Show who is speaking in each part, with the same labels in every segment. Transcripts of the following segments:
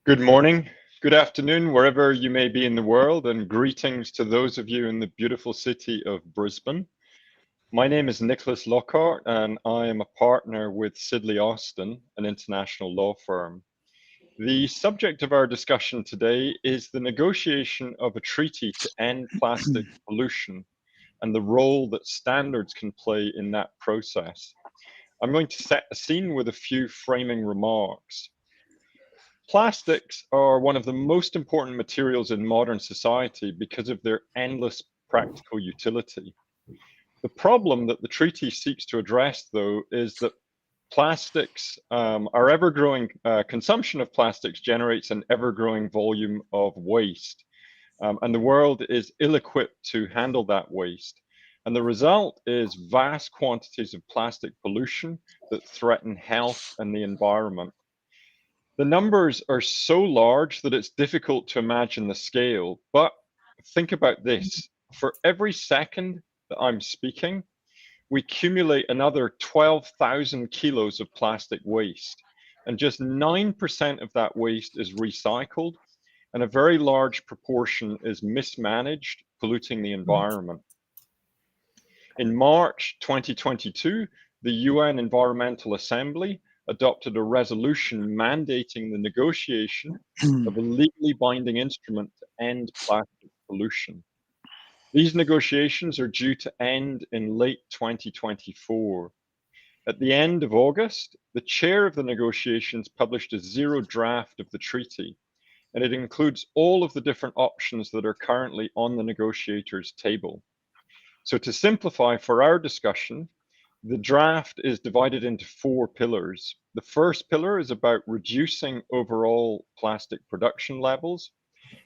Speaker 1: Good morning, good afternoon, wherever you may be in the world, and greetings to those of you in the beautiful city of Brisbane. My name is Nicholas Lockhart, and I am a partner with Sidley Austin, an international law firm. The subject of our discussion today is the negotiation of a treaty to end plastic pollution and the role that standards can play in that process. I'm going to set the scene with a few framing remarks. Plastics are one of the most important materials in modern society because of their endless practical utility. The problem that the treaty seeks to address, though, is that our ever growing consumption of plastics generates an ever growing volume of waste. And the world is ill equipped to handle that waste. And the result is vast quantities of plastic pollution that threaten health and the environment. The numbers are so large that it's difficult to imagine the scale. But think about this: for every second that I'm speaking, we accumulate another 12,000 kilos of plastic waste. And just 9% of that waste is recycled, and a very large proportion is mismanaged, polluting the environment. In March 2022, the UN Environmental Assembly adopted a resolution mandating the negotiation of a legally binding instrument to end plastic pollution. These negotiations are due to end in late 2024. At the end of August, the chair of the negotiations published a zero draft of the treaty, and it includes all of the different options that are currently on the negotiators' table. So, to simplify for our discussion, the draft is divided into four pillars. The first pillar is about reducing overall plastic production levels.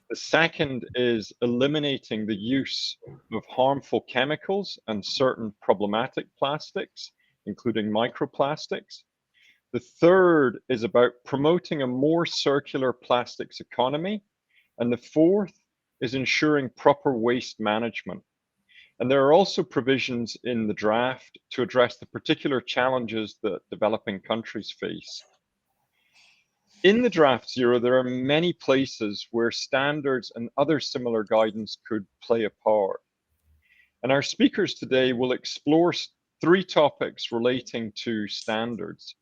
Speaker 1: The second is eliminating the use of harmful chemicals and certain problematic plastics, including microplastics. The third is about promoting a more circular plastics economy. And the fourth is ensuring proper waste management. And there are also provisions in the draft to address the particular challenges that developing countries face. In the draft zero, there are many places where standards and other similar guidance could play a part. And our speakers today will explore three topics relating to standards.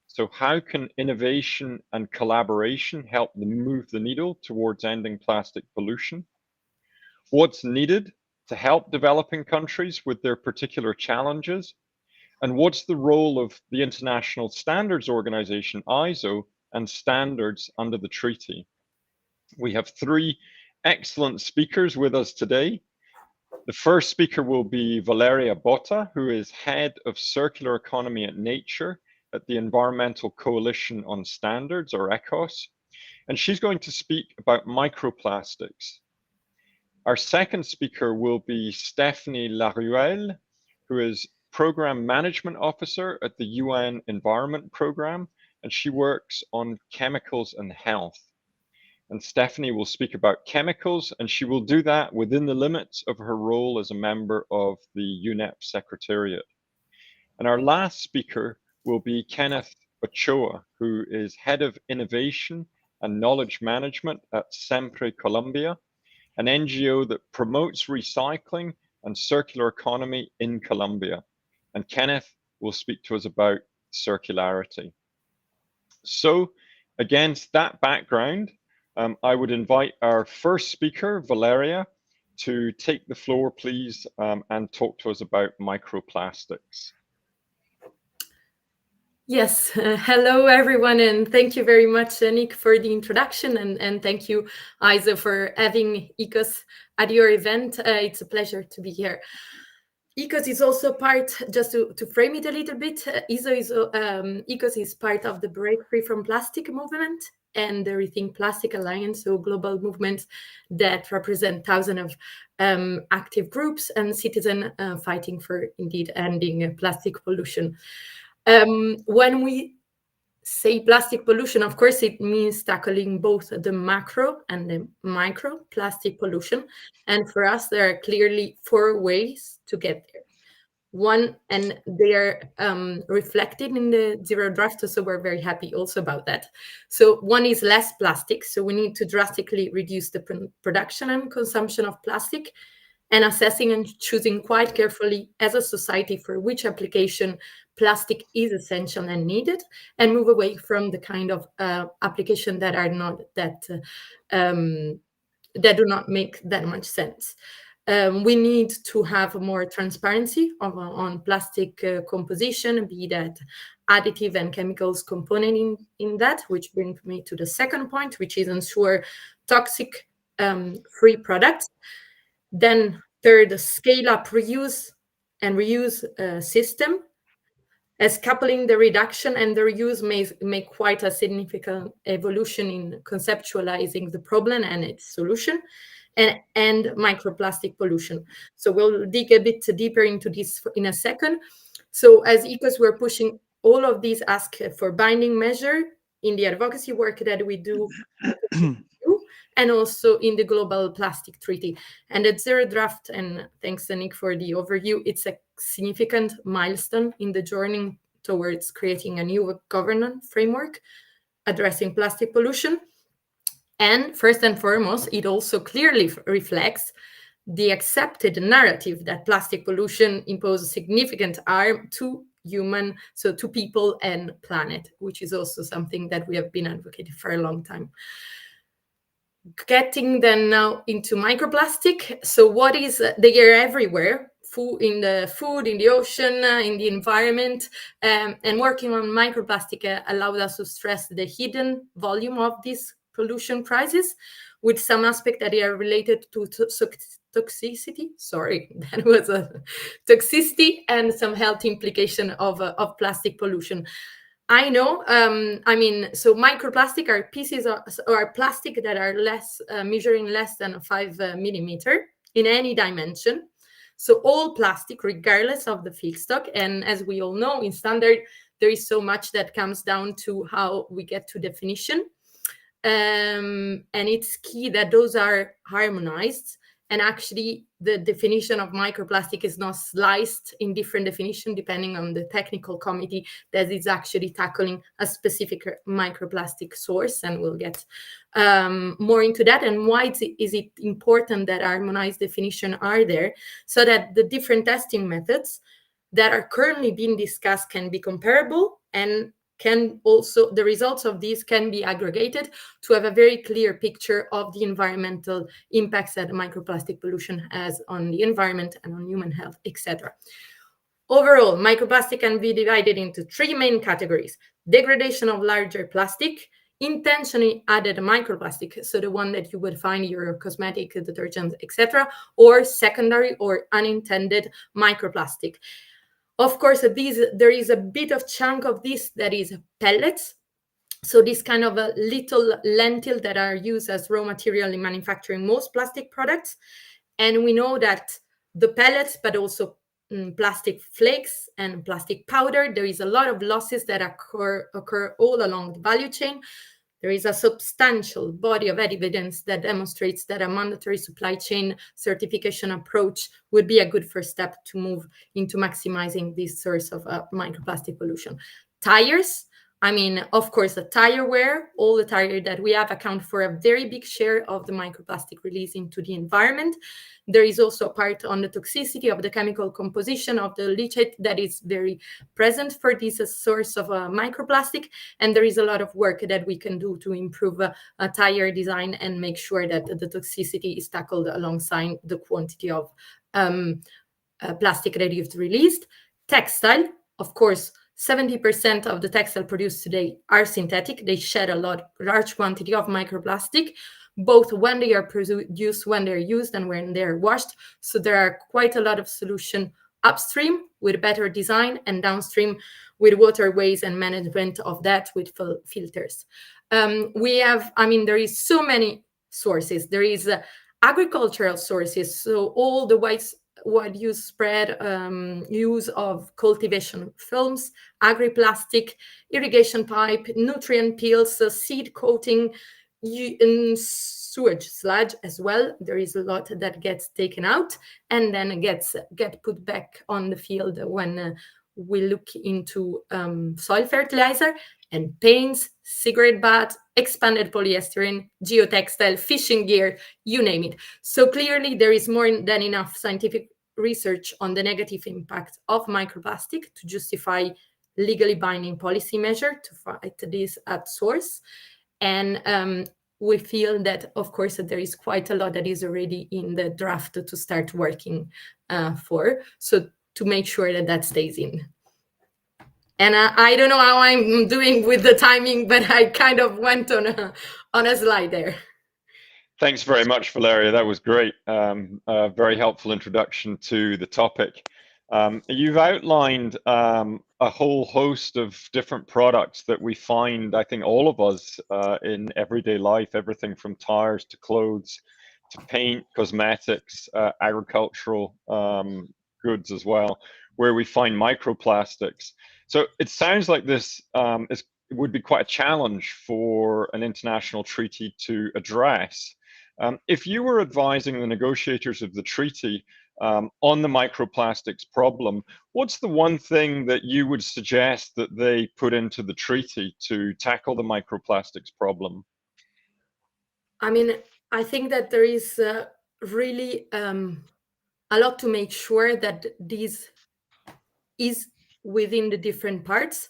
Speaker 1: So, how can innovation and collaboration help them move the needle towards ending plastic pollution? What's needed to help developing countries with their particular challenges? And what's the role of the International Standards Organization, ISO, and standards under the treaty? We have three excellent speakers with us today. The first speaker will be Valeria Botta, who is head of circular economy at Nature at the Environmental Coalition on Standards, or ECOS, and she's going to speak about microplastics. Our second speaker will be Stephanie Laruelle, who is Program Management Officer at the UN Environment Programme, and she works on chemicals and health. And Stephanie will speak about chemicals, and she will do that within the limits of her role as a member of the UNEP Secretariat. And our last speaker will be Kenneth Ochoa, who is Head of Innovation and Knowledge Management at Sempre Colombia, an NGO that promotes recycling and circular economy in Colombia. And Kenneth will speak to us about circularity. So, against that background, I would invite our first speaker, Valeria, to take the floor, please, and talk to us about microplastics.
Speaker 2: Yes, hello everyone, and thank you very much, Nick, for the introduction, and thank you, Isa, for having ECOS at your event. It's a pleasure to be here. ECOS is also part, just to frame it a little bit, ECOS is part of the Break Free from Plastic movement and the Rethink Plastic Alliance, so global movements that represent thousands of active groups and citizens fighting for, indeed, ending plastic pollution. When we say plastic pollution, of course, it means tackling both the macro and the micro plastic pollution. And for us, there are clearly four ways to get there. One, and they are reflected in the zero draft, so we're very happy also about that. So one is less plastic, so we need to drastically reduce the production and consumption of plastic, and assessing and choosing quite carefully as a society for which application plastic is essential and needed, and move away from the kind of application that are not that do not make that much sense. We need to have more transparency on plastic composition, be that additive and chemicals component in that, which brings me to the second point, which is ensure toxic free products. Then third, scale up reuse and reuse system, as coupling the reduction and the reuse may make quite a significant evolution in conceptualizing the problem and its solution, and microplastic pollution. So we'll dig a bit deeper into this in a second. So as ECOS, we're pushing all of these ask for binding measure in the advocacy work that we do and also in the Global Plastic Treaty. And at Zero Draft, and thanks, Nick, for the overview, it's a significant milestone in the journey towards creating a new governance framework addressing plastic pollution. And first and foremost, it also clearly reflects the accepted narrative that plastic pollution imposes significant harm to human, so to people and planet, which is also something that we have been advocating for a long time. Getting then now into microplastic. So what is, they are everywhere, in the food, in the ocean, in the environment, and working on microplastic allowed us to stress the hidden volume of this pollution crisis, with some aspects that are related to toxicity. Sorry, that was a toxicity, and some health implication of plastic pollution. I know. So microplastic are pieces or plastic that are measuring less than 5 millimeter in any dimension. So all plastic, regardless of the feedstock. And as we all know, in standard, there is so much that comes down to how we get to definition. And it's key that those are harmonized. And actually, the definition of microplastic is not sliced in different definitions depending on the technical committee that is actually tackling a specific microplastic source. And we'll get more into that. And why is it important that harmonized definitions are there, so that the different testing methods that are currently being discussed can be comparable, and can also, the results of these can be aggregated to have a very clear picture of the environmental impacts that microplastic pollution has on the environment and on human health, etc. Overall, microplastic can be divided into 3 main categories: degradation of larger plastic, intentionally added microplastic, so the one that you would find in your cosmetic, detergents, etc., or secondary or unintended microplastic. Of course, there is a bit of chunk of this that is pellets. So this kind of a little lentil that are used as raw material in manufacturing most plastic products. And we know that the pellets, but also plastic flakes and plastic powder, there is a lot of losses that occur all along the value chain. There is a substantial body of evidence that demonstrates that a mandatory supply chain certification approach would be a good first step to move into maximizing this source of microplastic pollution. Tires, of course, the tire wear, all the tire that we have account for a very big share of the microplastic release into the environment. There is also a part on the toxicity of the chemical composition of the leachate that is very present for this source of microplastic. And there is a lot of work that we can do to improve tire design and make sure that the toxicity is tackled alongside the quantity of plastic that is released. Textile, of course, 70% of the textile produced today are synthetic. They shed a large quantity of microplastic, both when they are produced, when they're used, and when they're washed. So there are quite a lot of solution upstream with better design, and downstream with waterways and management of that with filters. There is so many sources. There is agricultural sources. So all the wide use spread use of cultivation films, agri-plastic, irrigation pipe, nutrient peels, seed coating, sewage sludge as well. There is a lot that gets taken out and then get put back on the field when we look into soil fertilizer and paints, cigarette butts, expanded polystyrene, geotextile, fishing gear, you name it. So clearly there is more than enough scientific research on the negative impact of microplastic to justify legally binding policy measure to fight this at source. And we feel that, of course, that there is quite a lot that is already in the draft to start working for. So to make sure that that stays in. And I don't know how I'm doing with the timing, but I kind of went on a slide there.
Speaker 1: Thanks very much, Valeria. That was great. A very helpful introduction to the topic. You've outlined a whole host of different products that we find, I think all of us in everyday life, everything from tires to clothes to paint, cosmetics, agricultural goods as well, where we find microplastics. So it sounds like this would be quite a challenge for an international treaty to address. If you were advising the negotiators of the treaty on the microplastics problem, what's the one thing that you would suggest that they put into the treaty to tackle the microplastics problem?
Speaker 2: I mean, I think that there is really a lot to make sure that this is within the different parts,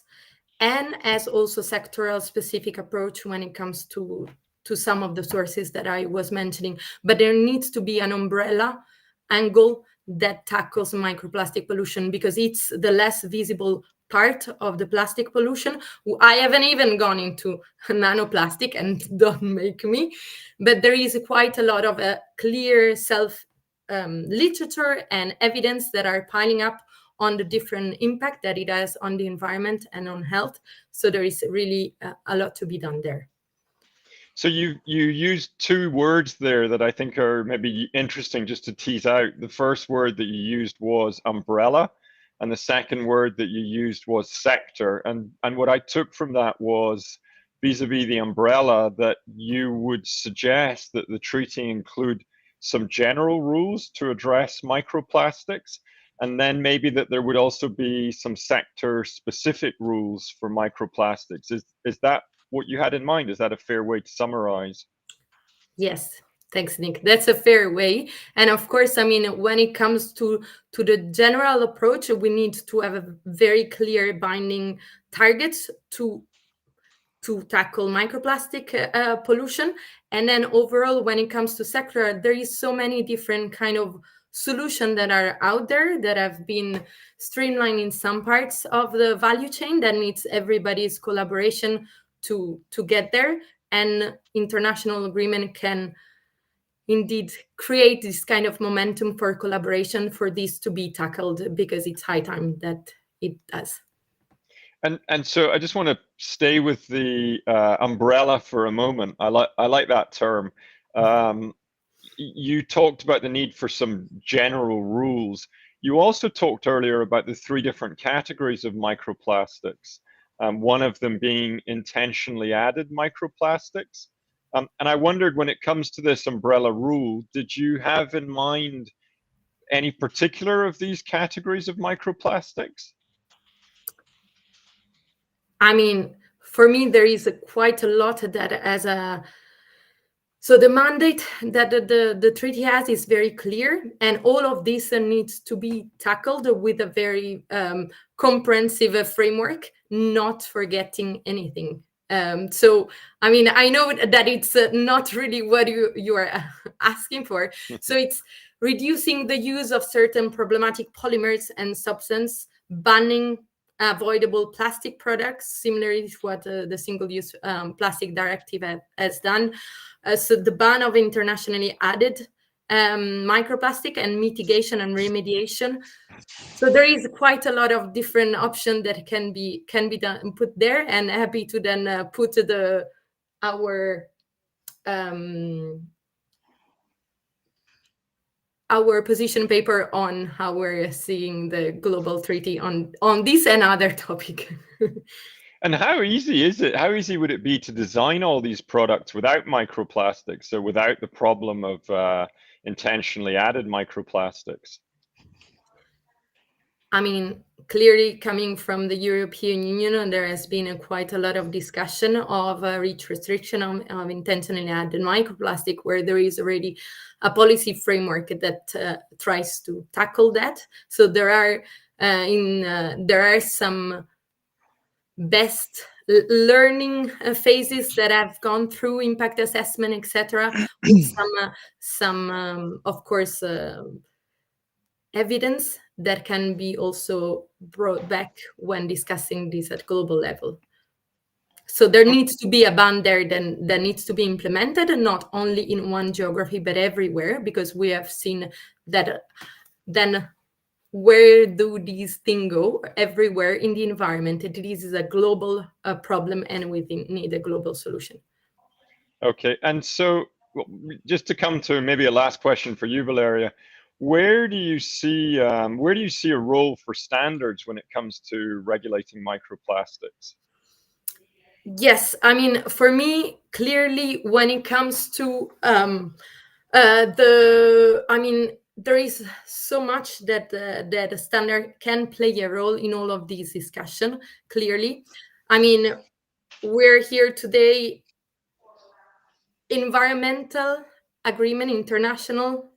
Speaker 2: and as also sectoral specific approach when it comes to some of the sources that I was mentioning. But there needs to be an umbrella angle that tackles microplastic pollution, because it's the less visible part of the plastic pollution. I haven't even gone into nanoplastic, and don't make me, but there is quite a lot of clear literature and evidence that are piling up on the different impact that it has on the environment and on health. So there is really a lot to be done there.
Speaker 1: So you used two words there that I think are maybe interesting just to tease out. The first word that you used was umbrella, and the second word that you used was sector. And what I took from that was, vis-a-vis the umbrella, that you would suggest that the treaty include some general rules to address microplastics, and then maybe that there would also be some sector-specific rules for microplastics. Is that what you had in mind? Is that a fair way to summarize?
Speaker 2: Yes, thanks, Nick. That's a fair way. And of course, I mean, when it comes to the general approach, we need to have a very clear binding targets to tackle microplastic pollution. And then overall, when it comes to sector, there is so many different kind of solutions that are out there that have been streamlined in some parts of the value chain that needs everybody's collaboration to get there. And international agreement can indeed create this kind of momentum for collaboration for this to be tackled, because it's high time that it does.
Speaker 1: And so I just want to stay with the umbrella for a moment. I like that term. You talked about the need for some general rules. You also talked earlier about the three different categories of microplastics, one of them being intentionally added microplastics. And I wondered, when it comes to this umbrella rule, did you have in mind any particular of these categories of microplastics?
Speaker 2: I mean, for me, there is quite a lot that as a... So the mandate that the treaty has is very clear, and all of this needs to be tackled with a very comprehensive framework, not forgetting anything. So, I mean, I know that it's not really what you are asking for. So it's reducing the use of certain problematic polymers and substance, banning avoidable plastic products, similarly to what the Single-Use Plastic Directive has done. So the ban of internationally added microplastic, and mitigation and remediation. So there is quite a lot of different options that can be done, put there, and happy to then put our position paper on how we're seeing the global treaty on this and other topic.
Speaker 1: And how easy is it? How easy would it be to design all these products without microplastics, so without the problem of intentionally added microplastics?
Speaker 2: I mean, clearly coming from the European Union, there has been quite a lot of discussion of REACH restriction of intentionally added microplastic, where there is already a policy framework that tries to tackle that. So there are some best learning phases that have gone through impact assessment, etc., with some of course evidence that can be also brought back when discussing this at global level. So there needs to be a ban there that needs to be implemented, and not only in one geography but everywhere, because we have seen that then where do these things go? Everywhere in the environment. This is a global problem, and we need a global solution.
Speaker 1: Okay, and so just to come to maybe a last question for you, Valeria, where do you see a role for standards when it comes to regulating microplastics?
Speaker 2: Yes, I mean, for me, clearly, when it comes to there is so much that a standard can play a role in all of these discussion. Clearly, I mean, we're here today. International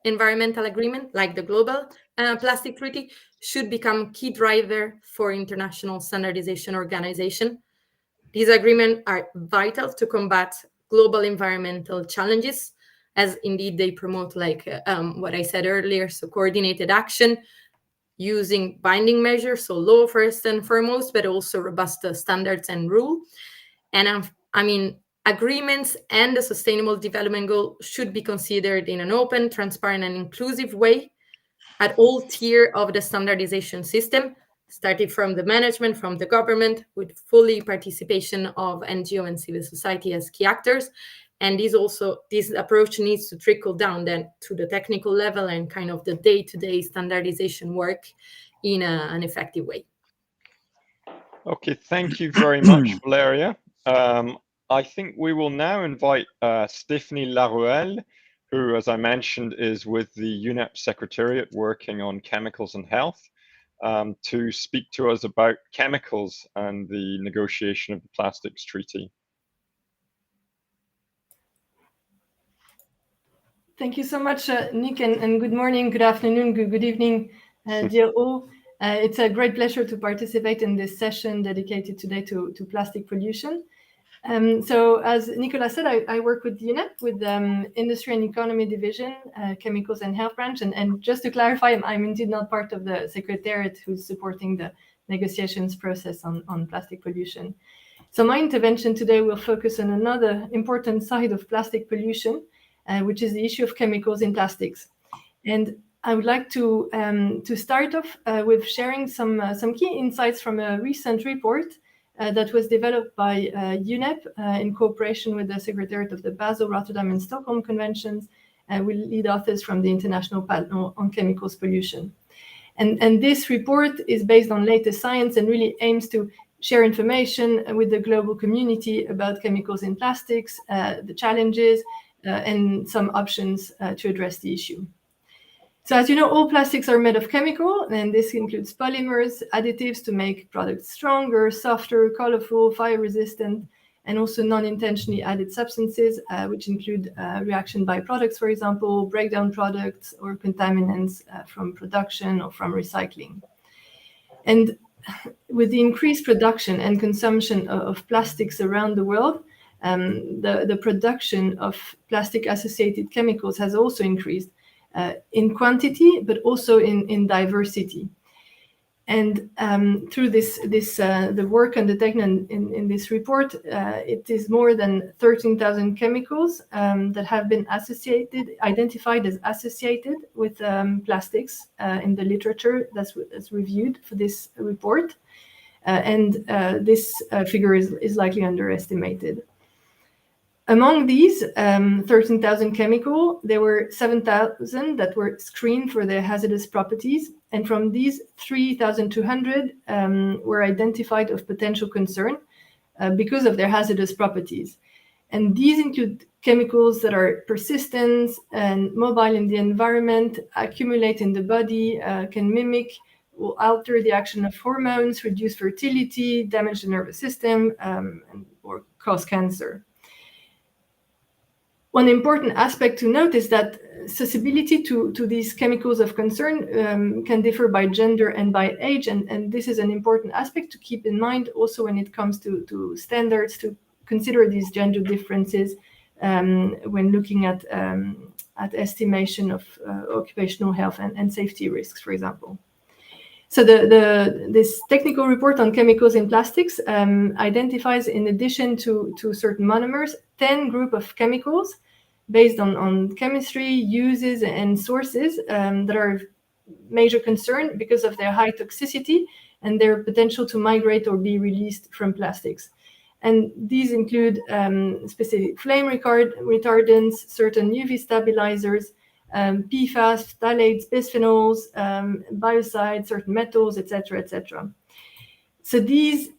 Speaker 2: environmental agreement, like the Global Plastic Treaty, should become key driver for international standardization organization. These agreements are vital to combat global environmental challenges, as indeed they promote, like what I said earlier, so coordinated action using binding measures, so law first and foremost, but also robust standards and rule. And agreements and the Sustainable Development Goal should be considered in an open, transparent, and inclusive way at all tiers of the standardization system, starting from the management, from the government, with fully participation of NGO and civil society as key actors. And this approach needs to trickle down then to the technical level and kind of the day-to-day standardization work in an effective way.
Speaker 1: Okay, thank you very much, Valeria. I think we will now invite Stephanie Laruelle, who, as I mentioned, is with the UNEP Secretariat working on chemicals and health, to speak to us about chemicals and the negotiation of the Plastics Treaty.
Speaker 3: Thank you so much, Nick, and good morning, good afternoon, good evening, dear all. It's a great pleasure to participate in this session dedicated today to plastic pollution. So as Nicolas said, I work with UNEP, with Industry and Economy Division, Chemicals and Health Branch. And just to clarify, I'm indeed not part of the Secretariat who's supporting the negotiations process on plastic pollution. So my intervention today will focus on another important side of plastic pollution, which is the issue of chemicals in plastics. And I would like to start off with sharing some key insights from a recent report that was developed by UNEP in cooperation with the Secretariat of the Basel, Rotterdam, and Stockholm Conventions, with lead authors from the International Panel on Chemicals Pollution. And this report is based on latest science and really aims to share information with the global community about chemicals in plastics, the challenges, and some options to address the issue. So as you know, all plastics are made of chemical, and this includes polymers, additives to make products stronger, softer, colorful, fire-resistant, and also non-intentionally added substances, which include reaction byproducts, for example, breakdown products or contaminants from production or from recycling. And with the increased production and consumption of plastics around the world, the production of plastic-associated chemicals has also increased in quantity, but also in diversity. And through the work undertaken in this report, it is more than 13,000 chemicals that have been identified as associated with plastics in the literature that's reviewed for this report. And this figure is likely underestimated. Among these 13,000 chemicals, there were 7,000 that were screened for their hazardous properties. And from these, 3,200 were identified of potential concern, because of their hazardous properties. And these include chemicals that are persistent and mobile in the environment, accumulate in the body, can mimic or alter the action of hormones, reduce fertility, damage the nervous system, or cause cancer. One important aspect to note is that susceptibility to these chemicals of concern can differ by gender and by age, and this is an important aspect to keep in mind also when it comes to standards, to consider these gender differences when looking at estimation of occupational health and safety risks, for example. So this technical report on chemicals in plastics identifies, in addition to certain monomers, 10 group of chemicals based on chemistry, uses, and sources that are major concern because of their high toxicity and their potential to migrate or be released from plastics. And these include specific flame retardants, certain UV stabilizers, PFAS, phthalates, bisphenols, biocides, certain metals, etc., etc. So these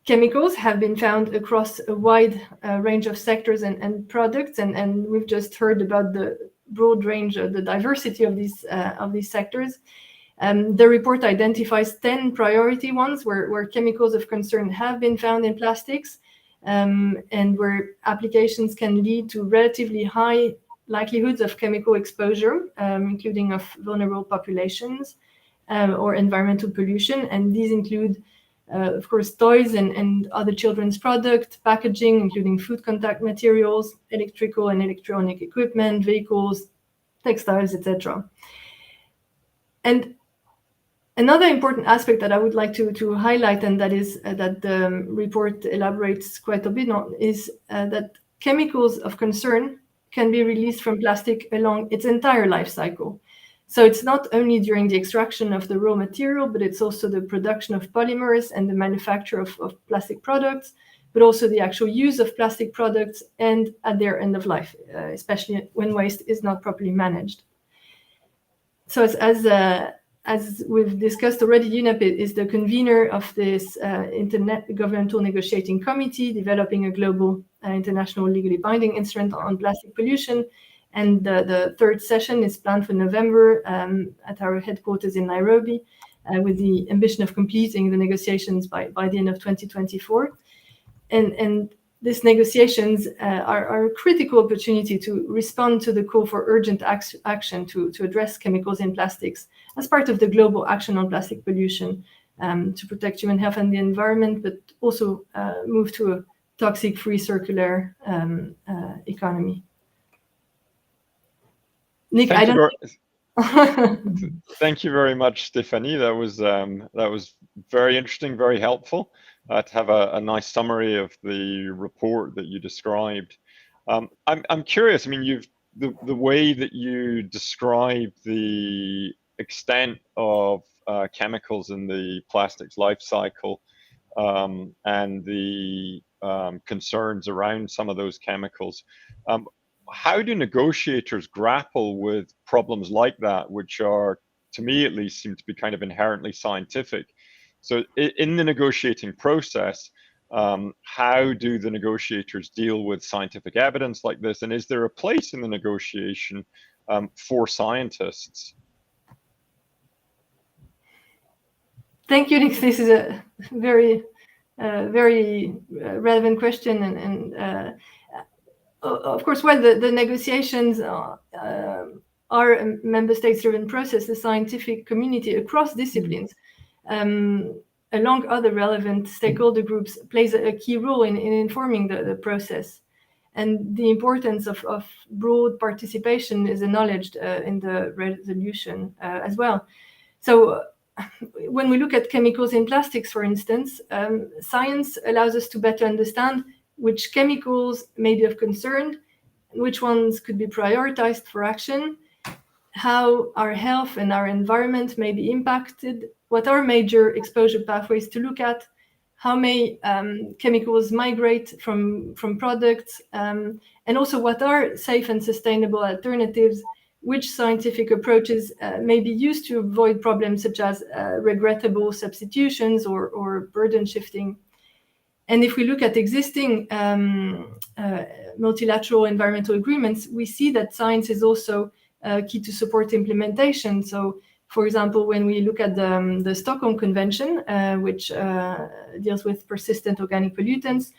Speaker 3: chemicals have been found across a wide range of sectors and products, and we've just heard about the broad range of the diversity of these sectors. The report identifies 10 priority ones where chemicals of concern have been found in plastics, and where applications can lead to relatively high likelihoods of chemical exposure, including of vulnerable populations or environmental pollution. And these include, of course, toys and other children's products, packaging, including food contact materials, electrical and electronic equipment, vehicles, textiles, etc. And another important aspect that I would like to highlight, and that is that the report elaborates quite a bit on, is that chemicals of concern can be released from plastic along its entire life cycle. So it's not only during the extraction of the raw material, but it's also the production of polymers and the manufacture of plastic products, but also the actual use of plastic products and at their end of life, especially when waste is not properly managed. So as we've discussed already, UNEP is the convener of this intergovernmental negotiating committee developing a global international legally binding instrument on plastic pollution. And the third session is planned for November at our headquarters in Nairobi, with the ambition of completing the negotiations by the end of 2024. And these negotiations are a critical opportunity to respond to the call for urgent action to address chemicals in plastics as part of the global action on plastic pollution, to protect human health and the environment, but also move to a toxic-free circular economy. Nick,
Speaker 1: Thank you very much, Stephanie. That was very interesting, very helpful to have a nice summary of the report that you described. I'm curious. I mean, the way that you describe the extent of chemicals in the plastics life cycle and the concerns around some of those chemicals. How do negotiators grapple with problems like that, which are, to me at least, seem to be kind of inherently scientific? So in the negotiating process, how do the negotiators deal with scientific evidence like this? And is there a place in the negotiation for scientists?
Speaker 3: Thank you, Nick. This is a very relevant question, and of course, while the negotiations are a member states-driven process, the scientific community across disciplines, along other relevant stakeholder groups, plays a key role in informing the process. And the importance of broad participation is acknowledged in the resolution as well. So when we look at chemicals in plastics, for instance, science allows us to better understand which chemicals may be of concern, which ones could be prioritized for action, how our health and our environment may be impacted, what are major exposure pathways to look at, how may chemicals migrate from products, and also what are safe and sustainable alternatives, which scientific approaches may be used to avoid problems such as regrettable substitutions or burden shifting. And if we look at existing multilateral environmental agreements, we see that science is also key to support implementation. So, for example, when we look at the Stockholm Convention, which deals with persistent organic pollutants,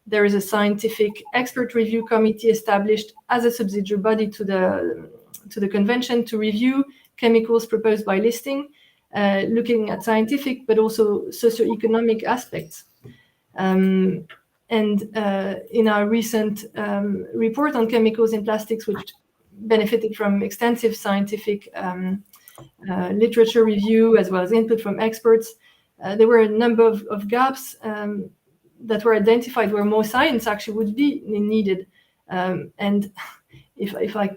Speaker 3: there is a scientific expert review committee established as a subsidiary body to the convention to review chemicals proposed by listing, looking at scientific but also socioeconomic aspects. And in our recent report on chemicals in plastics, which benefited from extensive scientific literature review as well as input from experts, there were a number of gaps that were identified where more science actually would be needed. And if I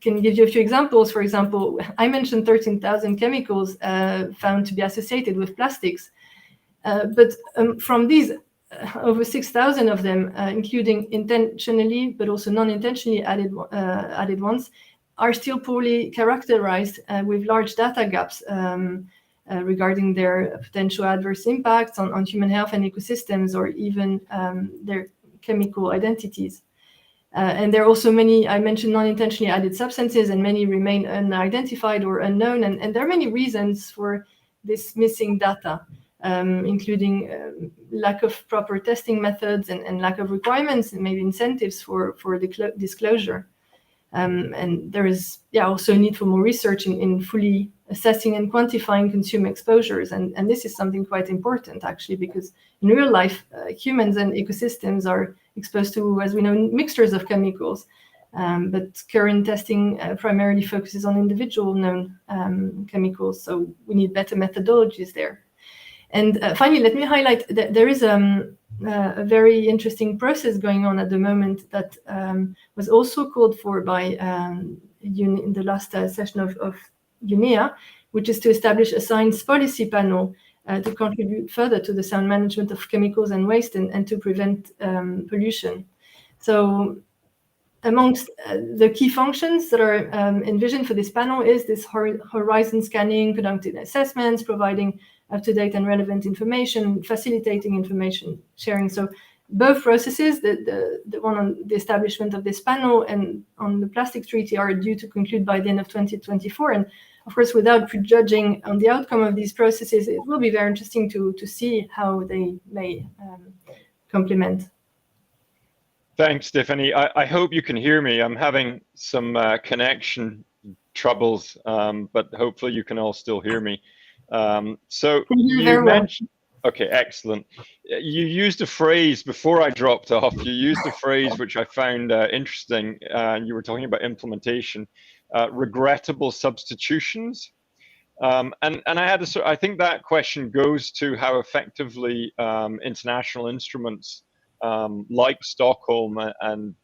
Speaker 3: can give you a few examples, for example, I mentioned 13,000 chemicals found to be associated with plastics. But from these, over 6,000 of them, including intentionally but also non-intentionally added ones, are still poorly characterized with large data gaps regarding their potential adverse impacts on human health and ecosystems, or even their chemical identities. And there are also many, I mentioned non-intentionally added substances, and many remain unidentified or unknown. And there are many reasons for this missing data, including lack of proper testing methods and lack of requirements and maybe incentives for disclosure. And there is also a need for more research in fully assessing and quantifying consumer exposures. And this is something quite important, actually, because in real life, humans and ecosystems are exposed to, as we know, mixtures of chemicals. But current testing primarily focuses on individual known chemicals. So we need better methodologies there. And finally, let me highlight that there is a very interesting process going on at the moment that was also called for by in the last session of UNEA, which is to establish a science policy panel to contribute further to the sound management of chemicals and waste and to prevent pollution. So amongst the key functions that are envisioned for this panel is this horizon scanning, conducting assessments, providing up-to-date and relevant information, facilitating information sharing. So both processes, the one on the establishment of this panel and on the Plastics Treaty, are due to conclude by the end of 2024. And of course, without prejudging on the outcome of these processes, it will be very interesting to see how they may complement.
Speaker 1: Thanks, Stephanie. I hope you can hear me. I'm having some connection troubles, but hopefully you can all still hear me. So you mentioned, okay, excellent. You used a phrase before I dropped off. You used a phrase which I found interesting. You were talking about implementation, regrettable substitutions. And I think that question goes to how effectively international instruments like Stockholm and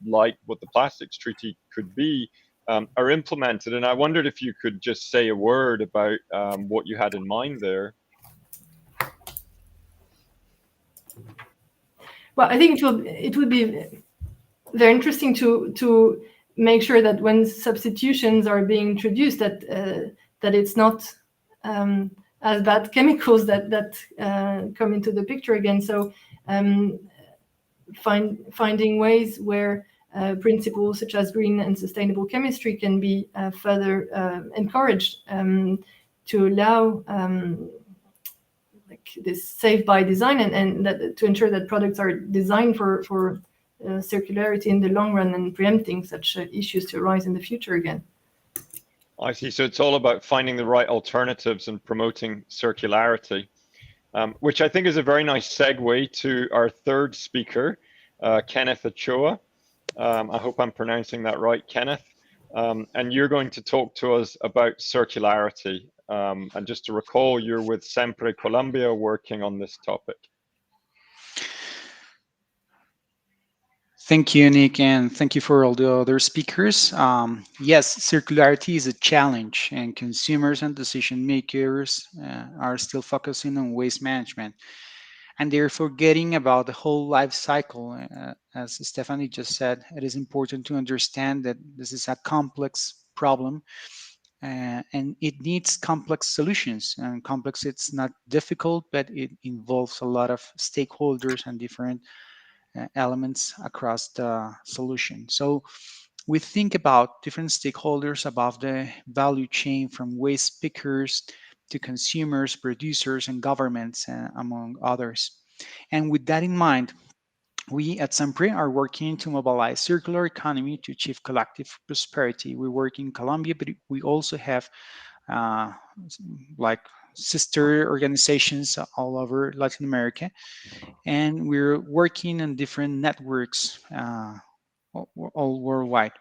Speaker 1: like what the Plastics Treaty could be are implemented. And I wondered if you could just say a word about what you had in mind there.
Speaker 3: Well, I think it would be very interesting to make sure that when substitutions are being introduced, that it's not as bad chemicals that come into the picture again. So finding ways where principles such as green and sustainable chemistry can be further encouraged to allow like this safe by design and that, to ensure that products are designed for circularity in the long run and preempting such issues to arise in the future again.
Speaker 1: I see. So it's all about finding the right alternatives and promoting circularity, which I think is a very nice segue to our third speaker, Kenneth Ochoa. I hope I'm pronouncing that right, Kenneth. And you're going to talk to us about circularity. And just to recall, you're with Sempre Colombia working on this topic.
Speaker 4: Thank you, Nick, and thank you for all the other speakers. Yes, circularity is a challenge, and consumers and decision makers are still focusing on waste management. And they're forgetting about the whole life cycle. As Stephanie just said, it is important to understand that this is a complex problem and it needs complex solutions. And complex, it's not difficult, but it involves a lot of stakeholders and different elements across the solution. So we think about different stakeholders above the value chain, from waste pickers to consumers, producers, and governments, among others. And with that in mind, we at Sempre are working to mobilize circular economy to achieve collective prosperity. We work in Colombia, but we also have uh, like sister organizations all over Latin America, and we're working on different networks all worldwide.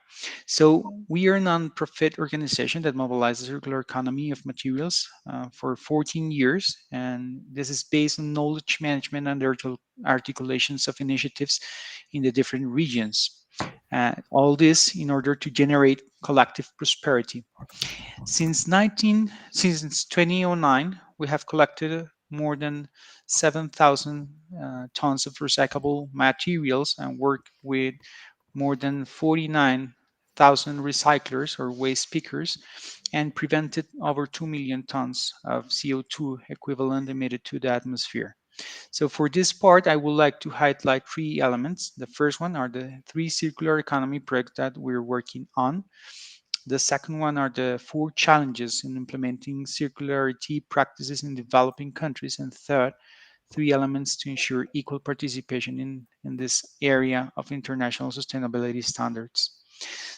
Speaker 4: So we are a non-profit organization that mobilizes the circular economy of materials for 14 years, and this is based on knowledge management and articulations of initiatives in the different regions. All this in order to generate collective prosperity. Since 2009, we have collected more than 7,000 tons of recyclable materials and worked with more than 49,000 recyclers or waste pickers, and prevented over 2 million tons of CO2 equivalent emitted to the atmosphere. So for this part, I would like to highlight three elements. The first one are the three circular economy projects that we're working on. The second one are the four challenges in implementing circularity practices in developing countries. And third, three elements to ensure equal participation in this area of international sustainability standards.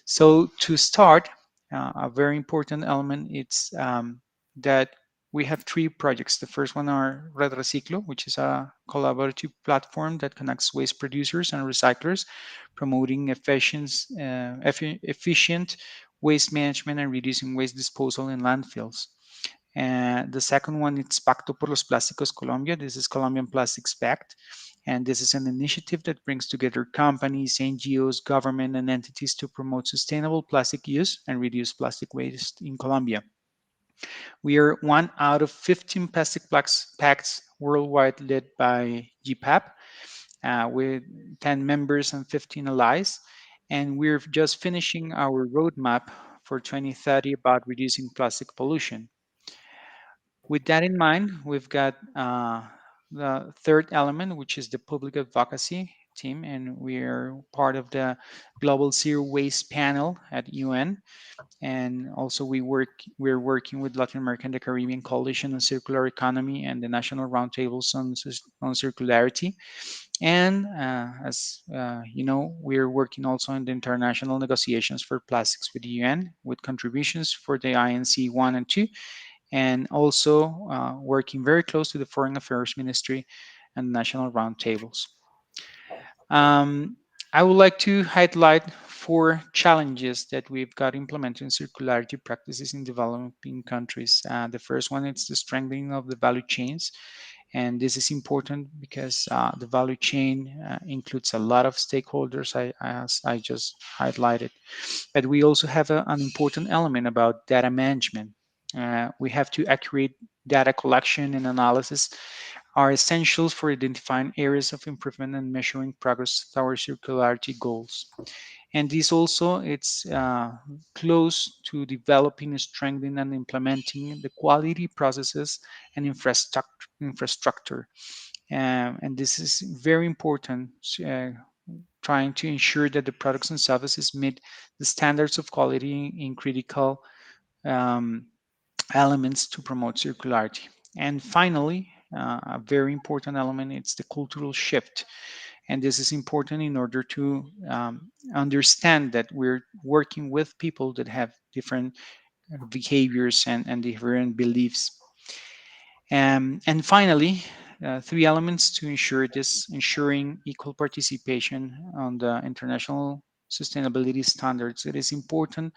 Speaker 4: So to start, a very important element is that we have three projects. The first one are Red Reciclo, which is a collaborative platform that connects waste producers and recyclers, promoting efficient waste management and reducing waste disposal in landfills. And the second one is Pacto por los Plásticos Colombia. This is Colombian Plastics Pact. And this is an initiative that brings together companies, NGOs, government, and entities to promote sustainable plastic use and reduce plastic waste in Colombia. We are one out of 15 plastic pacts worldwide led by GPAP, with 10 members and 15 allies. And we're just finishing our roadmap for 2030 about reducing plastic pollution. With that in mind, we've got the third element, which is the public advocacy team, and we're part of the Global Zero Waste Panel at UN. And also we're working with Latin America and the Caribbean Coalition on Circular Economy and the National Roundtables on Circularity. And as you know, we're working also in the international negotiations for plastics with the UN, with contributions for the INC 1 and 2, and also working very close to the Foreign Affairs Ministry and national roundtables. I would like to highlight four challenges that we've got implementing circularity practices in developing countries. The first one is the strengthening of the value chains. And this is important because the value chain includes a lot of stakeholders, as I just highlighted. But we also have an important element about data management. We have to accurate data collection and analysis are essential for identifying areas of improvement and measuring progress towards circularity goals. And this also it's close to developing, strengthening, and implementing the quality processes and infrastructure. And this is very important, trying to ensure that the products and services meet the standards of quality in critical um, elements to promote circularity. And finally, a very important element is the cultural shift. And this is important in order to understand that we're working with people that have different behaviors and different beliefs. And finally, three elements to ensure this: ensuring equal participation on the international sustainability standards. It is important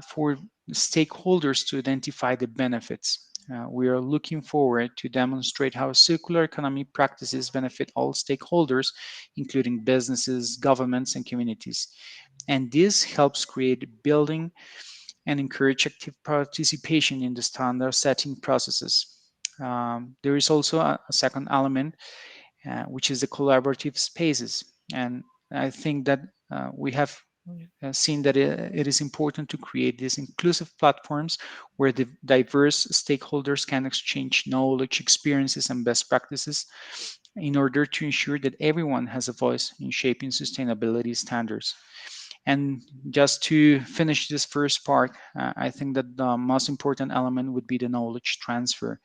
Speaker 4: for stakeholders to identify the benefits. We are looking forward to demonstrate how circular economy practices benefit all stakeholders, including businesses, governments, and communities. And this helps create building and encourage active participation in the standard setting processes. There is also a second element, which is the collaborative spaces. And I think that we have seen that it is important to create these inclusive platforms where the diverse stakeholders can exchange knowledge, experiences, and best practices in order to ensure that everyone has a voice in shaping sustainability standards. And just to finish this first part, I think that the most important element would be the knowledge transfer.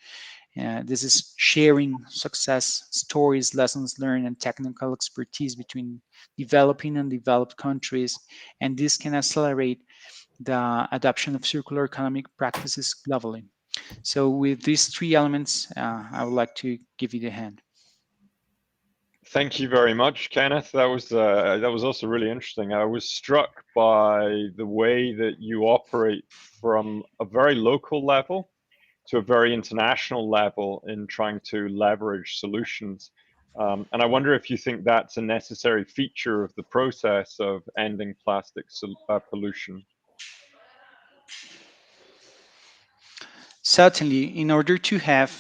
Speaker 4: This is sharing success stories, lessons learned, and technical expertise between developing and developed countries. And this can accelerate the adoption of circular economic practices globally. So, with these three elements, I would like to give you the hand.
Speaker 1: Thank you very much, Kenneth. That was also really interesting. I was struck by the way that you operate from a very local level to a very international level in trying to leverage solutions. And I wonder if you think that's a necessary feature of the process of ending plastic pollution.
Speaker 4: Certainly, in order to have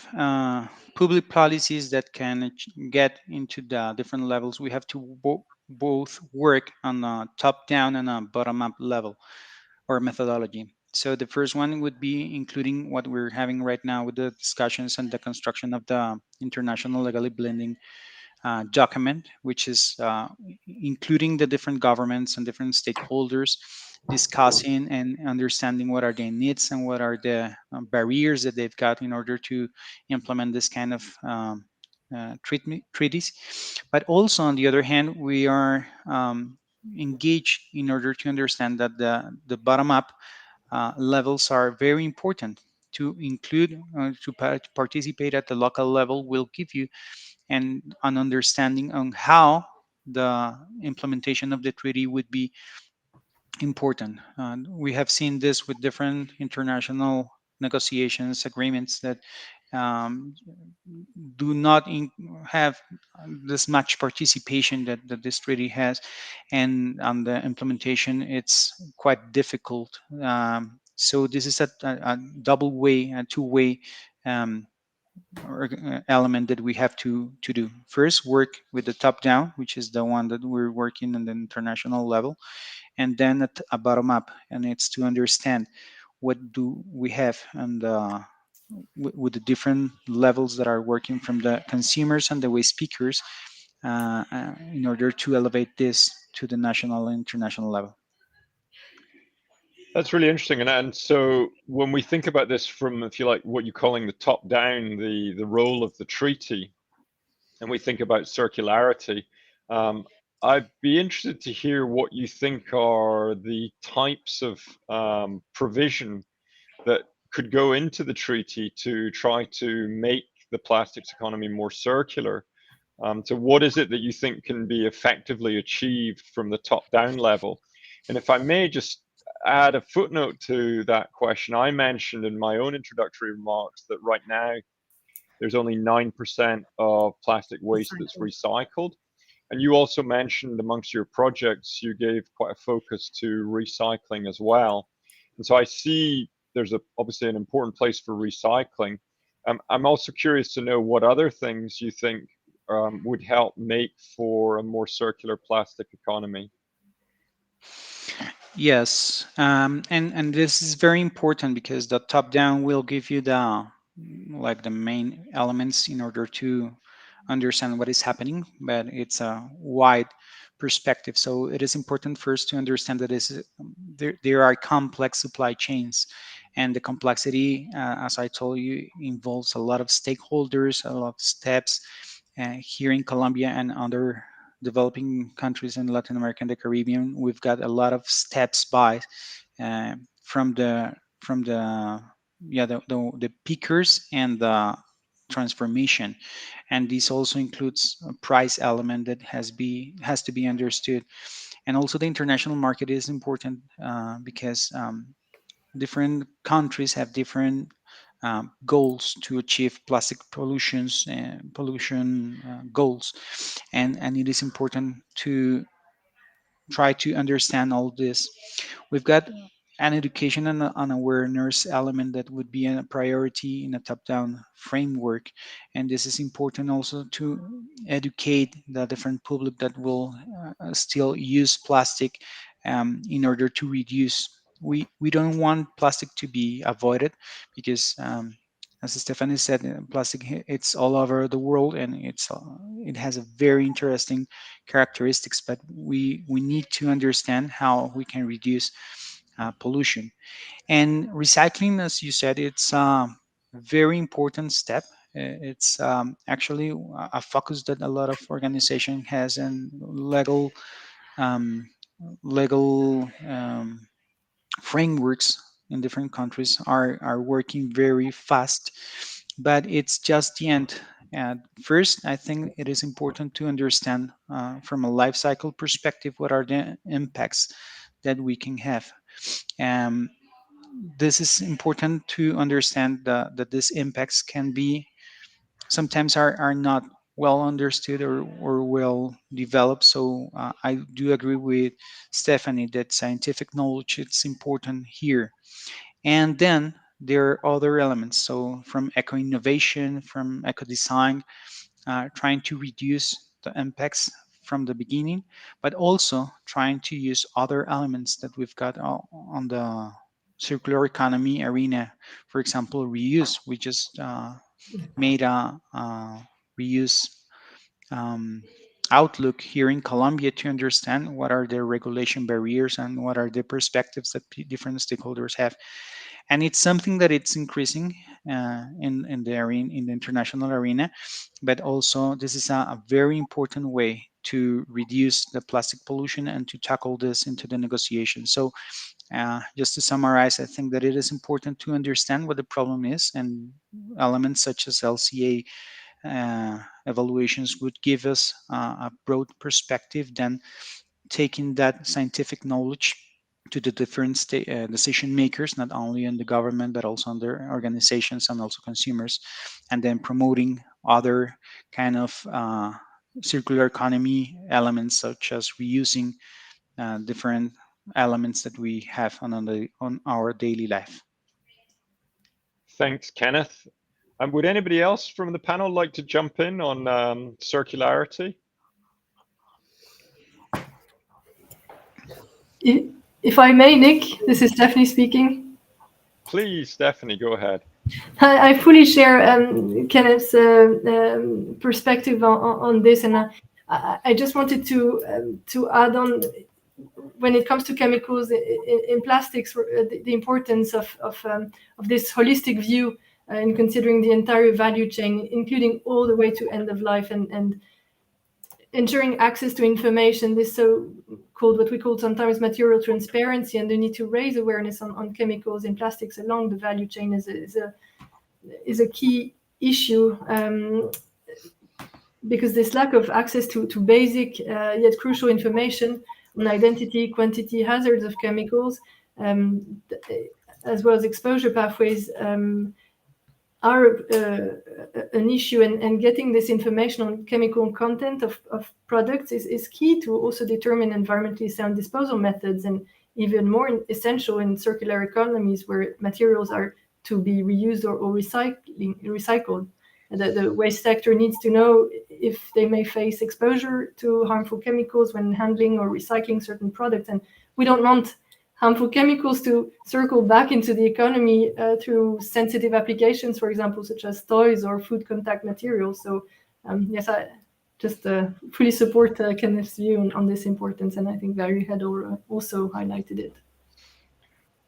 Speaker 4: public policies that can get into the different levels, we have to both work on a top-down and a bottom-up level or methodology. So the first one would be including what we're having right now with the discussions and the construction of the international legally blending document, which is including the different governments and different stakeholders discussing and understanding what are their needs and what are the barriers that they've got in order to implement this kind of treaties. But also, on the other hand, we are engaged in order to understand that the bottom up levels are very important to include, to participate at the local level will give you and an understanding on how the implementation of the treaty would be important. We have seen this with different international negotiations, agreements that um, do not have this much participation that this treaty has, and on the implementation, it's quite difficult. So this is a double way, a two-way um, element that we have to do. First, work with the top down, which is the one that we're working on the international level, and then at a bottom up, and it's to understand what do we have and with the different levels that are working from the consumers and the waste speakers in order to elevate this to the national and international level.
Speaker 1: That's really interesting. And so when we think about this from, if you like, what you're calling the top down, the role of the treaty, and we think about circularity, I'd be interested to hear what you think are the types of provision that could go into the treaty to try to make the plastics economy more circular. So what is it that you think can be effectively achieved from the top down level? And if I may just add a footnote to that question, I mentioned in my own introductory remarks that right now there's only 9% of plastic waste that's recycled. And you also mentioned amongst your projects, you gave quite a focus to recycling as well. And so I see there's obviously an important place for recycling. I'm also curious to know what other things you think would help make for a more circular plastic economy.
Speaker 4: Yes, and this is very important because the top down will give you the main elements in order to understand what is happening, but it's a wide perspective. So it is important first to understand that there are complex supply chains, and the complexity, as I told you, involves a lot of stakeholders, a lot of steps. Here in Colombia and other developing countries in Latin America and the Caribbean, we've got a lot of steps by from the the pickers and the transformation, and this also includes a price element that has to be understood, and also the international market is important because different countries have different goals to achieve plastic pollution goals, and it is important to try to understand all this. We've got an education and an awareness element that would be a priority in a top-down framework, and this is important also to educate the different public that will still use plastic in order to reduce. We don't want plastic to be avoided because, as Stephanie said, plastic it's all over the world and it has a very interesting characteristics. But we need to understand how we can reduce pollution. And recycling, as you said, it's a very important step. It's actually a focus that a lot of organization has, and um, legal frameworks in different countries are working very fast, but it's just the end. And first, I think it is important to understand from a life cycle perspective what are the impacts that we can have. Um, this is important to understand that these impacts can be sometimes are not well understood or well developed. So I do agree with Stephanie that scientific knowledge is important here. And then there are other elements. So from eco innovation, from eco design, trying to reduce the impacts from the beginning, but also trying to use other elements that we've got on the circular economy arena. For example, reuse. We just made a reuse um, outlook here in Colombia to understand what are the regulation barriers and what are the perspectives that different stakeholders have. And it's something that it's increasing in the arena, in the international arena, but also this is a very important way to reduce the plastic pollution and to tackle this into the negotiation. So just to summarize, I think that it is important to understand what the problem is, and elements such as LCA evaluations would give us a broad perspective, then taking that scientific knowledge to the different decision makers, not only in the government, but also on their organizations and also consumers, and then promoting other kind of circular economy elements, such as reusing different elements that we have on our daily life.
Speaker 1: Thanks, Kenneth. And would anybody else from the panel like to jump in on circularity?
Speaker 3: If I may, Nick, this is Stephanie speaking.
Speaker 1: Please, Stephanie, go ahead.
Speaker 3: I fully share Kenneth's perspective on this, and I just wanted to add on, when it comes to chemicals in plastics, the importance of this holistic view in considering the entire value chain, including all the way to end of life, and ensuring access to information. This so-called, what we call sometimes material transparency, and the need to raise awareness on chemicals in plastics along the value chain is a key issue, because this lack of access to basic yet crucial information on identity, quantity, hazards of chemicals, as well as exposure pathways, are an issue, and getting this information on chemical content of products is key to also determine environmentally sound disposal methods, and even more essential in circular economies where materials are to be reused or recycled. The waste sector needs to know if they may face exposure to harmful chemicals when handling or recycling certain products, and we don't want harmful chemicals to circle back into the economy through sensitive applications, for example, such as toys or food contact materials. So yes, I just fully support Kenneth's view on this importance, and I think Barry had also highlighted it.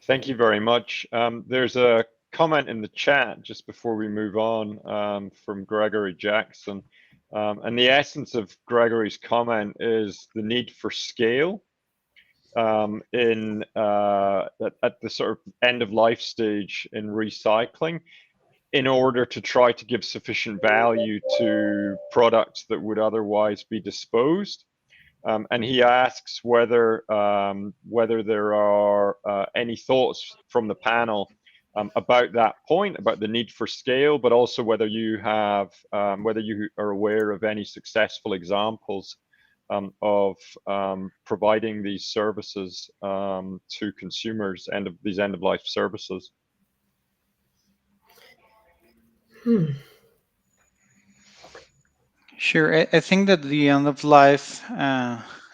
Speaker 1: Thank you very much. There's a comment in the chat just before we move on from Gregory Jackson. And the essence of Gregory's comment is the need for scale at the sort of end of life stage in recycling, in order to try to give sufficient value to products that would otherwise be disposed. And he asks whether there are any thoughts from the panel about that point, about the need for scale, but also whether you have whether you are aware of any successful examples of providing these services to consumers, these end of life services.
Speaker 4: Sure, I think that the end of life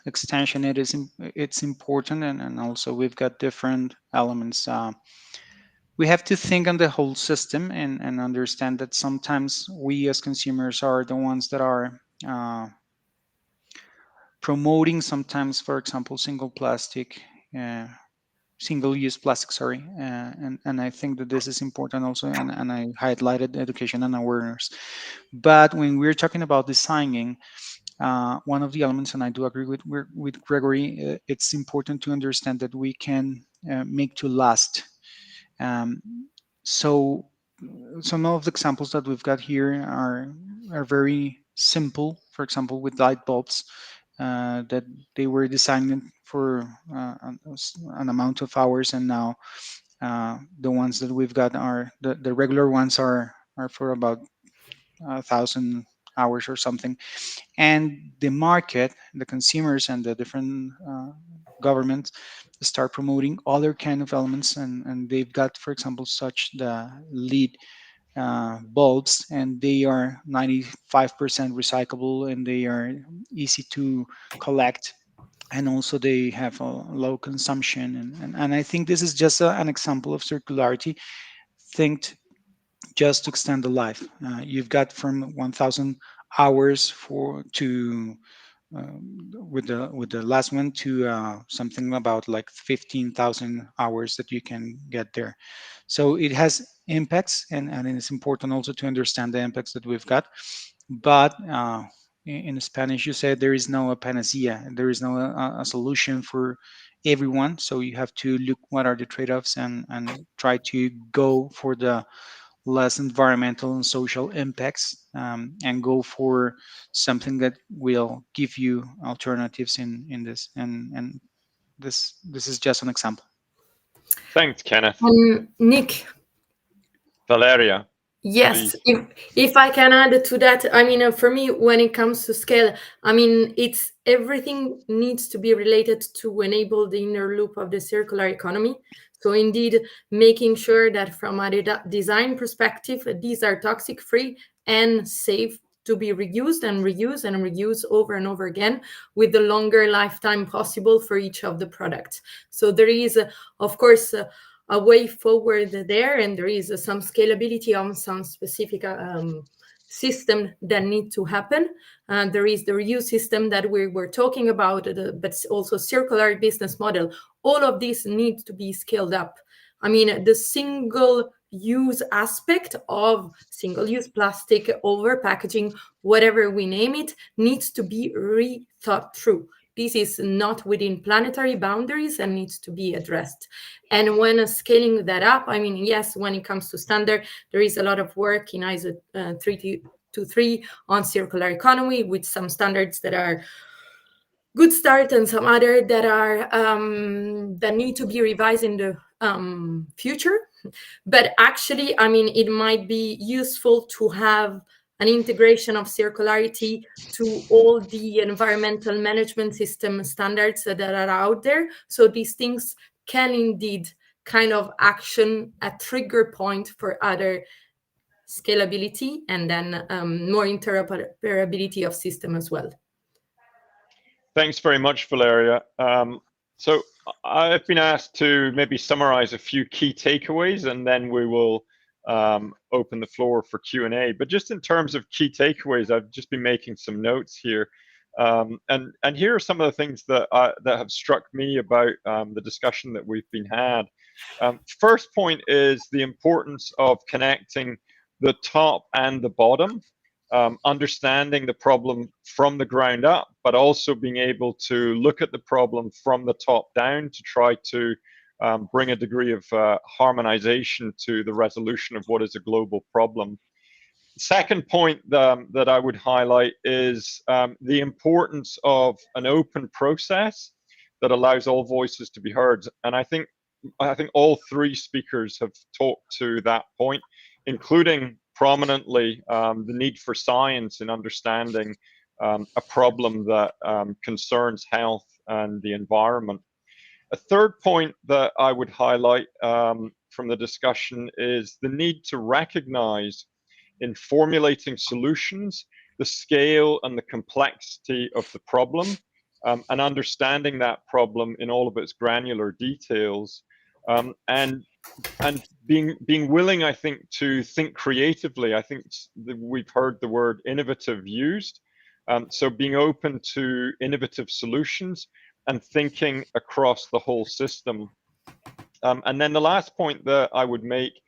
Speaker 4: extension, it's important, and also we've got different elements. We have to think on the whole system and understand that sometimes we as consumers are the ones that are promoting sometimes, for example, single-use plastic, sorry, and I think that this is important also, and I highlighted education and awareness. But when we're talking about designing, one of the elements, and I do agree with Gregory, it's important to understand that we can make to last. Um, so some of the examples that we've got here are very simple. For example, with light bulbs, that they were designed for an amount of hours, and now the ones that we've got are the regular ones are for about 1,000 hours or something. And the market, the consumers, and the different governments start promoting other kind of elements, and they've got, for example, such the lead bulbs, and they are 95% recyclable, and they are easy to collect, and also they have a low consumption, and I think this is just an example of circularity think just to extend the life. You've got from 1,000 hours for to with the last one to something about like 15,000 hours that you can get there. So it has impacts, and it's important also to understand the impacts that we've got. But in Spanish, you said there is no panacea. There is no a solution for everyone. So you have to look what are the trade-offs and try to go for the less environmental and social impacts, and go for something that will give you alternatives in this, and this is just an example.
Speaker 1: Thanks, Kenneth.
Speaker 2: Nick,
Speaker 1: Valeria,
Speaker 2: yes,
Speaker 1: please.
Speaker 2: if I can add to that, I mean, for me, when it comes to scale, I mean, it's everything needs to be related to enable the inner loop of the circular economy. So indeed, making sure that from a design perspective, these are toxic free and safe to be reused and reused and reused over and over again, with the longer lifetime possible for each of the products. So there is, of course, a way forward there, and there is some scalability on some specific system that need to happen. There is the reuse system that we were talking about, but also circular business model. All of this needs to be scaled up. I mean, the single use aspect of single-use plastic, over packaging, whatever we name it, needs to be rethought through. This is not within planetary boundaries and needs to be addressed. And when scaling that up, I mean, yes, when it comes to standard, there is a lot of work in ISO 323 on circular economy, with some standards that are good start and some other that are that need to be revised in the future. But actually, I mean, it might be useful to have an integration of circularity to all the environmental management system standards that are out there. So these things can indeed kind of action a trigger point for other scalability and then more interoperability of system as well.
Speaker 1: Thanks very much, Valeria. So I've been asked to maybe summarize a few key takeaways, and then we will open the floor for Q&A. But just in terms of key takeaways, I've just been making some notes here. And here are some of the things that have struck me about the discussion that we've been had. First point is the importance of connecting the top and the bottom. Understanding the problem from the ground up, but also being able to look at the problem from the top down to try to bring a degree of harmonization to the resolution of what is a global problem. Second point that I would highlight is the importance of an open process that allows all voices to be heard. And I think all three speakers have talked to that point, including prominently the need for science in understanding a problem that concerns health and the environment. A third point that I would highlight from the discussion is the need to recognize in formulating solutions the scale and the complexity of the problem, and understanding that problem in all of its granular details, and being willing, I think, to think creatively. I think we've heard the word innovative used. So being open to innovative solutions and thinking across the whole system. And then the last point that I would make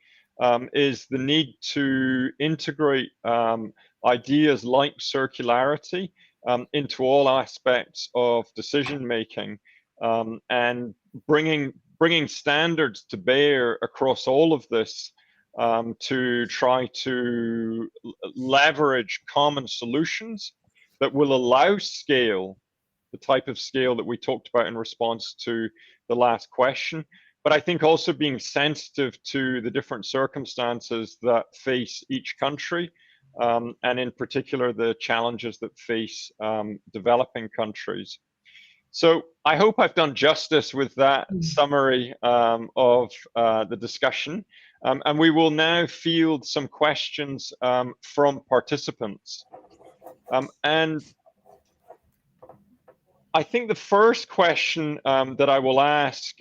Speaker 1: is the need to integrate ideas like circularity into all aspects of decision making, and bringing standards to bear across all of this, to try to leverage common solutions that will allow scale, the type of scale that we talked about in response to the last question. But I think also being sensitive to the different circumstances that face each country, and in particular the challenges that face developing countries. So I hope I've done justice with that summary of the discussion. And we will now field some questions from participants. And I think the first question that I will ask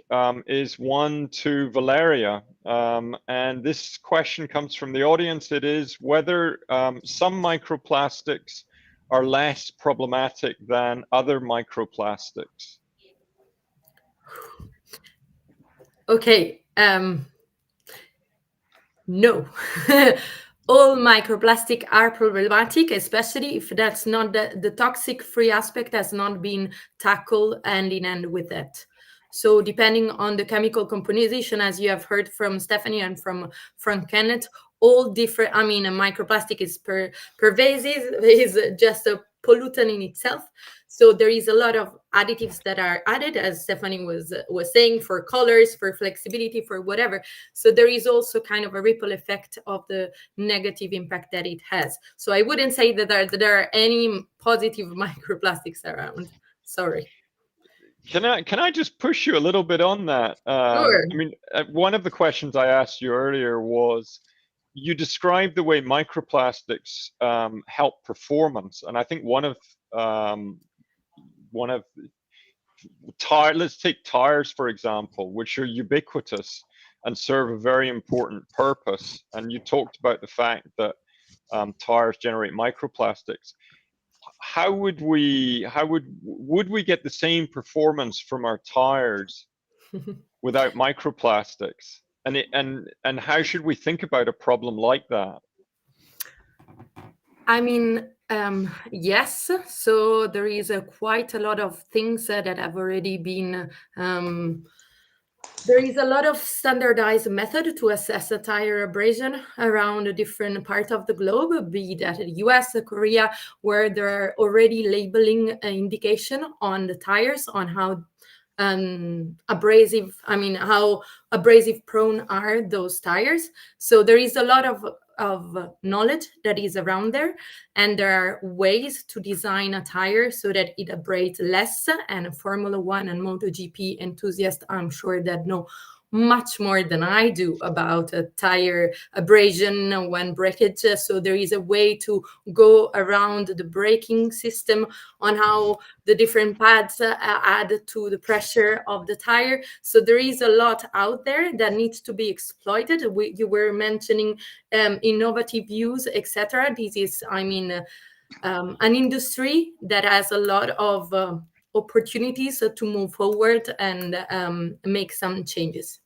Speaker 1: is one to Valeria. And this question comes from the audience. It is whether some microplastics are less problematic than other microplastics.
Speaker 2: Okay. No. All microplastic are problematic, especially if that's not the toxic free aspect has not been tackled hand in hand with it. So depending on the chemical composition, as you have heard from Stephanie and from Kenneth, all different, I mean, a microplastic is pervasive, is just a pollutant in itself. So there is a lot of additives that are added, as Stephanie was saying, for colors, for flexibility, for whatever. So there is also kind of a ripple effect of the negative impact that it has. So I wouldn't say that there are any positive microplastics around. Sorry.
Speaker 1: Can I just push you a little bit on that?
Speaker 2: Sure.
Speaker 1: I mean, one of the questions I asked you earlier was, you described the way microplastics help performance, and I think one of let's take tires, for example, which are ubiquitous and serve a very important purpose. And you talked about the fact that tires generate microplastics. How would we get the same performance from our tires without microplastics? And how should we think about a problem like that?
Speaker 2: I mean, yes. So there is quite a lot of things that have already been. There is a lot of standardized method to assess a tire abrasion around a different part of the globe, be that the US, Korea, where there are already labeling indication on the tires on how abrasive, I mean, how abrasive prone are those tires. So there is a lot of knowledge that is around there, and there are ways to design a tire so that it abrades less. And Formula One and MotoGP enthusiasts, I'm sure, that know much more than I do about a tire abrasion when breakage. So there is a way to go around the braking system on how the different pads add to the pressure of the tire. So there is a lot out there that needs to be exploited. You were mentioning innovative use, etc. This is, I mean, an industry that has a lot of opportunities to move forward and make some changes.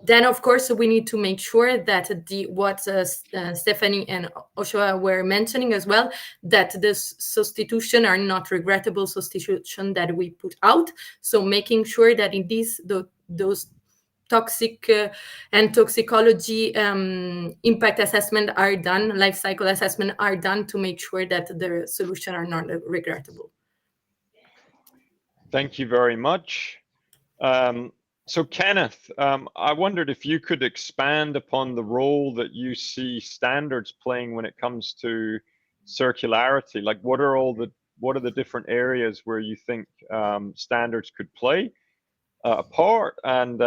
Speaker 2: Then, of course, we need to make sure that what Stephanie and Ochoa were mentioning as well, that the substitution are not regrettable substitution that we put out. So making sure that in those toxic and toxicology impact assessment are done, life cycle assessment are done to make sure that the solution are not regrettable.
Speaker 1: Thank you very much. So Kenneth, I wondered if you could expand upon the role that you see standards playing when it comes to circularity. Like, what are the different areas where you think standards could play a part? And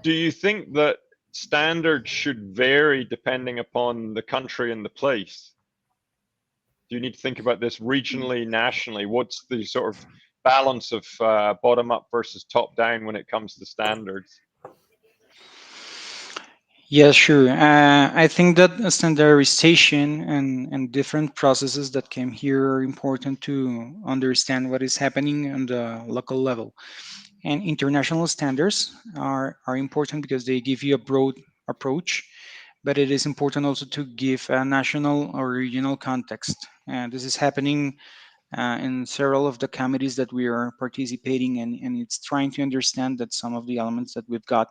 Speaker 1: do you think that standards should vary depending upon the country and the place? Do you need to think about this regionally, nationally? What's the sort of balance of bottom up versus top down when it comes to standards?
Speaker 4: Yeah, sure. I think that standardization and different processes that came here are important to understand what is happening on the local level. And international standards are important because they give you a broad approach, but it is important also to give a national or regional context. And this is happening in several of the committees that we are participating in, and it's trying to understand that some of the elements that we've got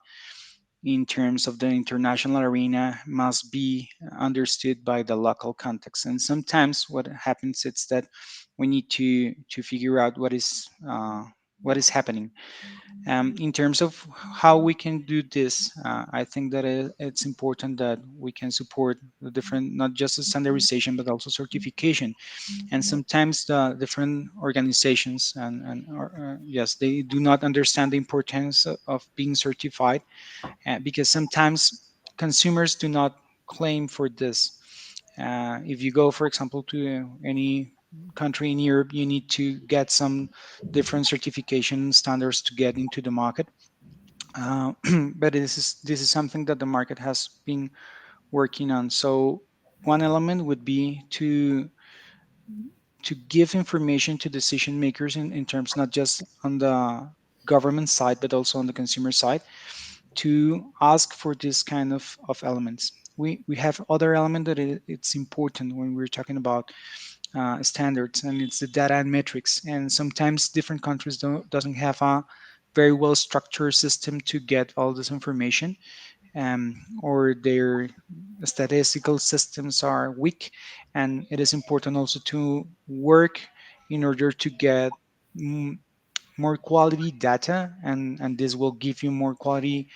Speaker 4: in terms of the international arena must be understood by the local context. And sometimes what happens is that we need to figure out what is happening. In terms of how we can do this, I think that it's important that we can support the different, not just the standardization, but also certification. And sometimes the different organizations yes, they do not understand the importance of being certified, because sometimes consumers do not claim for this. If you go, for example, to any country in Europe, you need to get some different certification standards to get into the market. Uh, but this is something that the market has been working on. So one element would be to give information to decision makers in terms not just on the government side, but also on the consumer side, to ask for this kind of elements. We have other element that it's important when we're talking about standards, and it's the data and metrics. And sometimes different countries doesn't have a very well structured system to get all this information, or their statistical systems are weak. And it is important also to work in order to get mm, more quality data, and this will give you more quality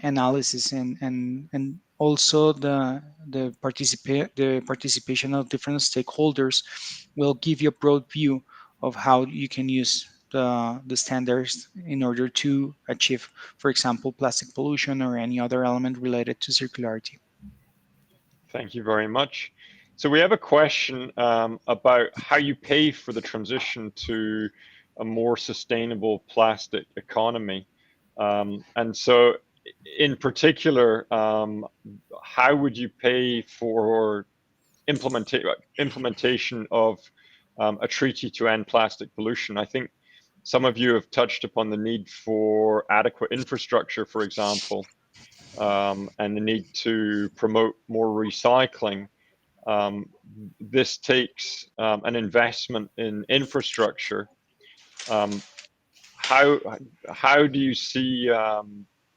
Speaker 4: analysis, and also the participation of different stakeholders will give you a broad view of how you can use the standards in order to achieve, for example, plastic pollution or any other element related to circularity.
Speaker 1: Thank you very much. So we have a question about how you pay for the transition to a more sustainable plastic economy. And so in particular, how would you pay for implementation of a treaty to end plastic pollution? I think some of you have touched upon the need for adequate infrastructure, for example, and the need to promote more recycling. This takes an investment in infrastructure. How do you see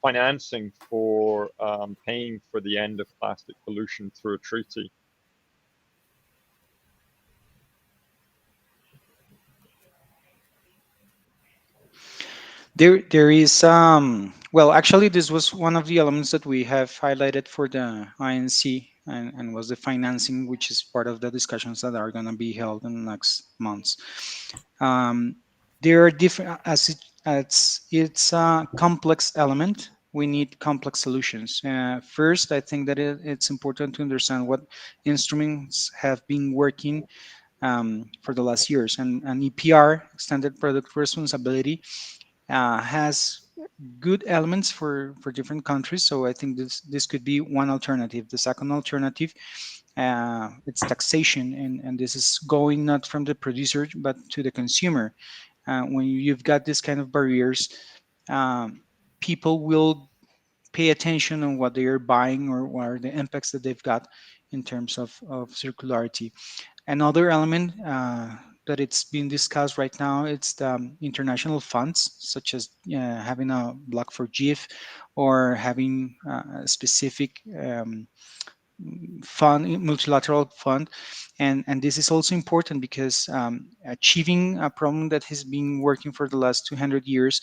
Speaker 1: financing for paying for the end of plastic pollution through a treaty?
Speaker 4: There is well, actually, this was one of the elements that we have highlighted for the INC, and was the financing, which is part of the discussions that are going to be held in the next months. There are different, as it's a complex element. We need complex solutions. First, I think that it's important to understand what instruments have been working for the last years, and EPR, Extended Product Responsibility, has good elements for different countries. So I think this could be one alternative. The second alternative, it's taxation, and this is going not from the producer but to the consumer. When you've got this kind of barriers, people will pay attention on what they are buying, or what are the impacts that they've got in terms of circularity. Another element that it's being discussed right now, it's the international funds, such as having a block for GIF, or having a specific fund, multilateral fund. And this is also important because achieving a problem that has been working for the last 200 years,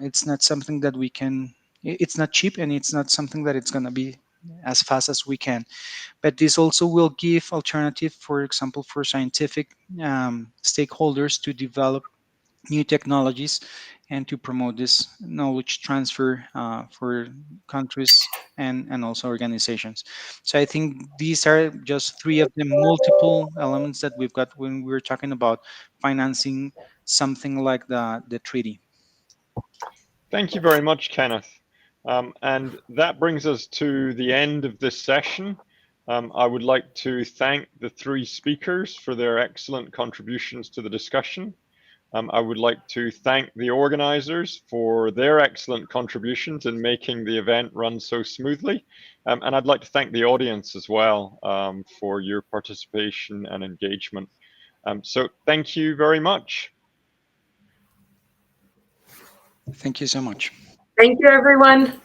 Speaker 4: it's not something that we can, it's not cheap, and it's not something that it's going to be as fast as we can. But this also will give alternative, for example, for scientific stakeholders to develop new technologies and to promote this knowledge transfer for countries and also organizations. So I think these are just three of the multiple elements that we've got when we're talking about financing something like the treaty.
Speaker 1: Thank you very much, Kenneth. And that brings us to the end of this session. I would like to thank the three speakers for their excellent contributions to the discussion. I would like to thank the organizers for their excellent contributions in making the event run so smoothly. And I'd like to thank the audience as well for your participation and engagement. So thank you very much.
Speaker 4: Thank you so much.
Speaker 2: Thank you, everyone.